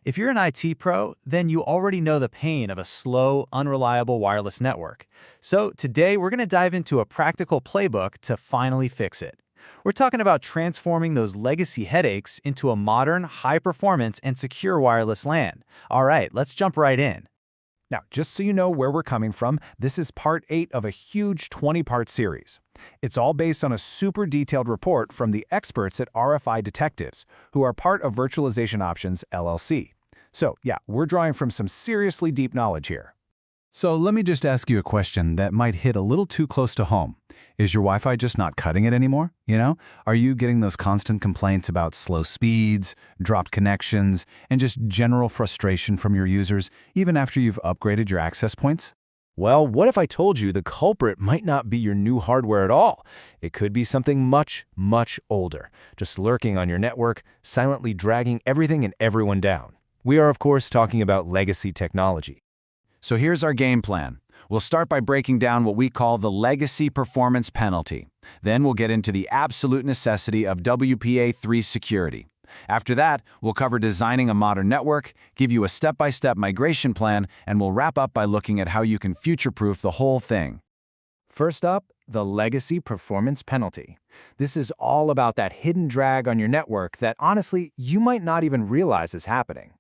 If you're an IT pro, then you already know the pain of a slow, unreliable wireless network. So today we're going to dive into a practical playbook to finally fix it. We're talking about transforming those legacy headaches into a modern, high-performance, and secure wireless LAN. All right, let's jump right in. Now, just so you know where we're coming from, this is part 8 of a huge 20-part series. It's all based on a super detailed report from the experts at RFI Detectives, who are part of Virtualization Options, LLC. So, yeah, we're drawing from some seriously deep knowledge here. So let me just ask you a question that might hit a little too close to home. Is your Wi-Fi just not cutting it anymore? Are you getting those constant complaints about slow speeds, dropped connections, and just general frustration from your users, even after you've upgraded your access points? Well, what if I told you the culprit might not be your new hardware at all? It could be something much, much older, just lurking on your network, silently dragging everything and everyone down. We are, of course, talking about legacy technology. So here's our game plan. We'll start by breaking down what we call the legacy performance penalty. Then we'll get into the absolute necessity of WPA3 security. After that, we'll cover designing a modern network, give you a step-by-step migration plan, and we'll wrap up by looking at how you can future-proof the whole thing. First up, the legacy performance penalty. This is all about that hidden drag on your network that, honestly, you might not even realize is happening.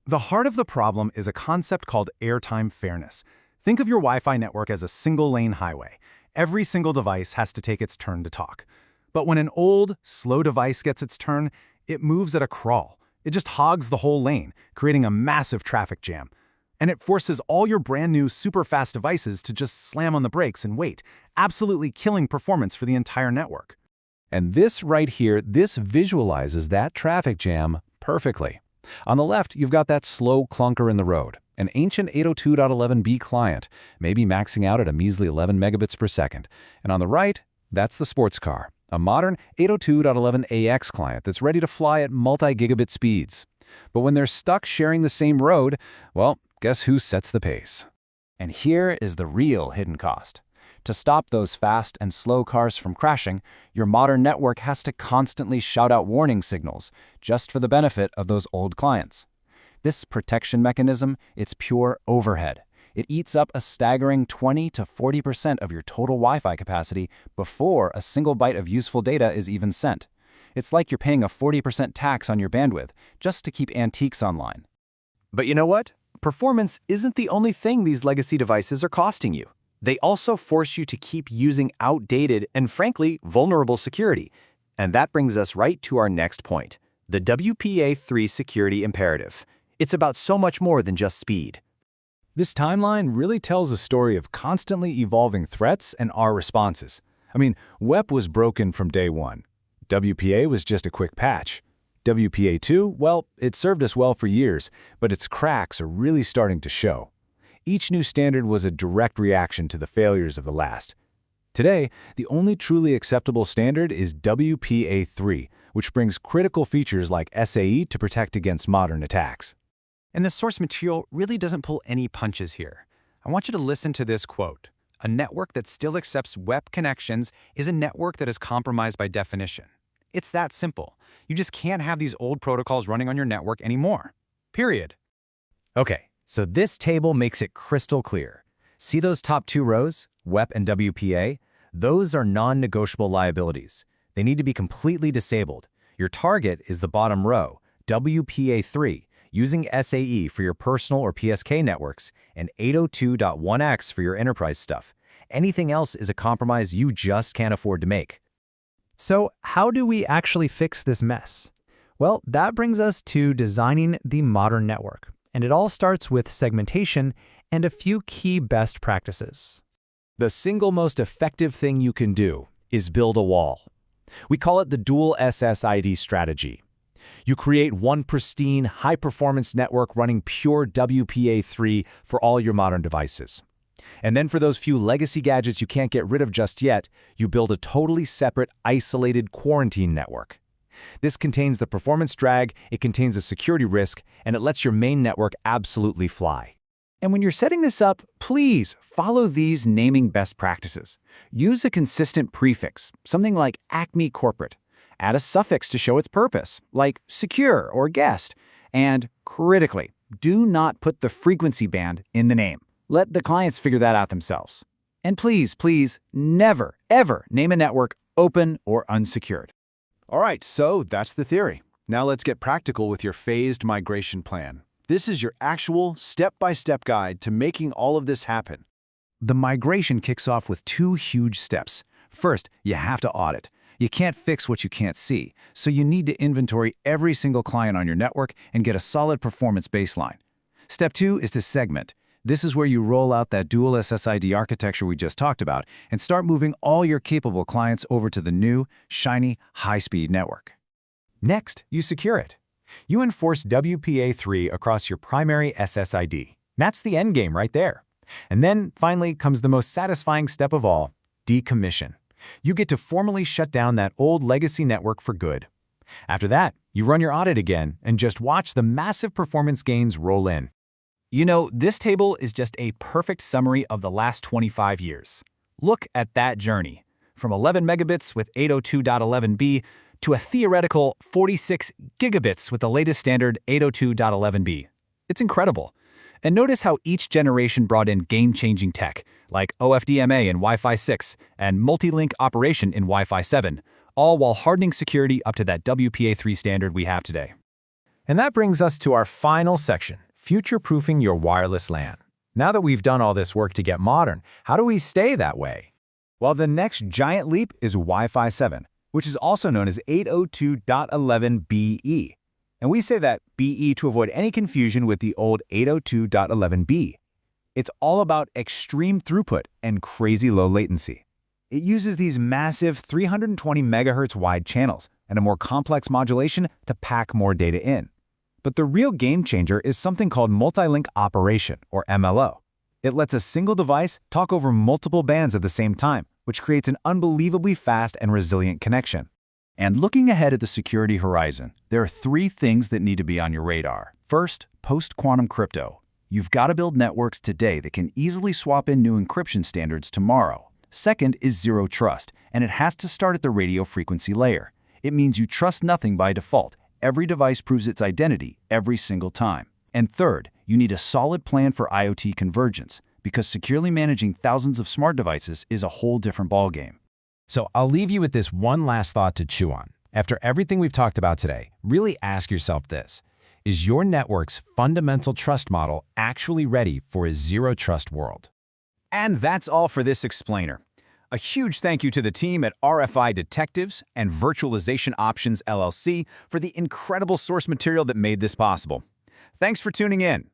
The heart of the problem is a concept called airtime fairness. Think of your Wi-Fi network as a single-lane highway. Every single device has to take its turn to talk. But when an old, slow device gets its turn, it moves at a crawl. It just hogs the whole lane, creating a massive traffic jam. And it forces all your brand new super-fast devices to just slam on the brakes and wait, absolutely killing performance for the entire network. And this right here, this visualizes that traffic jam perfectly. On the left, you've got that slow clunker in the road, an ancient 802.11b client, maybe maxing out at a measly 11 megabits per second. And on the right, that's the sports car, a modern 802.11ax client that's ready to fly at multi-gigabit speeds. But when they're stuck sharing the same road, well, guess who sets the pace? And here is the real hidden cost. To stop those fast and slow cars from crashing, your modern network has to constantly shout out warning signals just for the benefit of those old clients. This protection mechanism, it's pure overhead. It eats up a staggering 20 to 40% of your total Wi-Fi capacity before a single byte of useful data is even sent. It's like you're paying a 40% tax on your bandwidth just to keep antiques online. But you know what? Performance isn't the only thing these legacy devices are costing you. They also force you to keep using outdated and, frankly, vulnerable security. And that brings us right to our next point, the WPA3 security imperative. It's about so much more than just speed. This timeline really tells a story of constantly evolving threats and our responses. WEP was broken from day one. WPA was just a quick patch. WPA2, well, it served us well for years, but its cracks are really starting to show. Each new standard was a direct reaction to the failures of the last. Today, the only truly acceptable standard is WPA3, which brings critical features like SAE to protect against modern attacks. And the source material really doesn't pull any punches here. I want you to listen to this quote. A network that still accepts WEP connections is a network that is compromised by definition. It's that simple. You just can't have these old protocols running on your network anymore. Period. Okay, so this table makes it crystal clear. See those top two rows, WEP and WPA? Those are non-negotiable liabilities. They need to be completely disabled. Your target is the bottom row, WPA3, using SAE for your personal or PSK networks and 802.1x for your enterprise stuff. Anything else is a compromise you just can't afford to make. So how do we actually fix this mess? Well, that brings us to designing the modern network. And it all starts with segmentation and a few key best practices. The single most effective thing you can do is build a wall. We call it the dual SSID strategy. You create one pristine, high-performance network running pure WPA3 for all your modern devices. And then for those few legacy gadgets you can't get rid of just yet, you build a totally separate, isolated quarantine network. This contains the performance drag, it contains a security risk, and it lets your main network absolutely fly. And when you're setting this up, please follow these naming best practices. Use a consistent prefix, something like Acme Corporate. Add a suffix to show its purpose, like secure or guest, And critically, do not put the frequency band in the name. Let the clients figure that out themselves. And please, please, never, ever name a network open or unsecured. All right, so that's the theory. Now let's get practical with your phased migration plan. This is your actual step-by-step guide to making all of this happen. The migration kicks off with two huge steps. First, you have to audit. You can't fix what you can't see, so you need to inventory every single client on your network and get a solid performance baseline. Step 2 is to segment. This is where you roll out that dual SSID architecture we just talked about and start moving all your capable clients over to the new, shiny, high-speed network. Next, you secure it. You enforce WPA3 across your primary SSID. That's the end game right there. And then, finally, comes the most satisfying step of all, decommission. You get to formally shut down that old legacy network for good. After that, you run your audit again and just watch the massive performance gains roll in. You know, this table is just a perfect summary of the last 25 years. Look at that journey, from 11 megabits with 802.11b to a theoretical 46 gigabits with the latest standard 802.11b. It's incredible. And notice how each generation brought in game-changing tech, like OFDMA in Wi-Fi 6 and multi-link operation in Wi-Fi 7, all while hardening security up to that WPA3 standard we have today. And that brings us to our final section, future-proofing your wireless LAN. Now that we've done all this work to get modern, how do we stay that way? Well, the next giant leap is Wi-Fi 7, which is also known as 802.11be. And we say that BE to avoid any confusion with the old 802.11b. It's all about extreme throughput and crazy low latency. It uses these massive 320 megahertz wide channels and a more complex modulation to pack more data in. But the real game changer is something called multi-link operation, or MLO. It lets a single device talk over multiple bands at the same time, which creates an unbelievably fast and resilient connection. And looking ahead at the security horizon, there are three things that need to be on your radar. First, post-quantum crypto. You've got to build networks today that can easily swap in new encryption standards tomorrow. Second is zero trust, and it has to start at the radio frequency layer. It means you trust nothing by default. Every device proves its identity every single time. And third, you need a solid plan for IoT convergence, because securely managing thousands of smart devices is a whole different ballgame. So I'll leave you with this one last thought to chew on. After everything we've talked about today, really ask yourself this. Is your network's fundamental trust model actually ready for a zero-trust world? And that's all for this explainer. A huge thank you to the team at RFI Detectives and Virtualization Options LLC for the incredible source material that made this possible. Thanks for tuning in.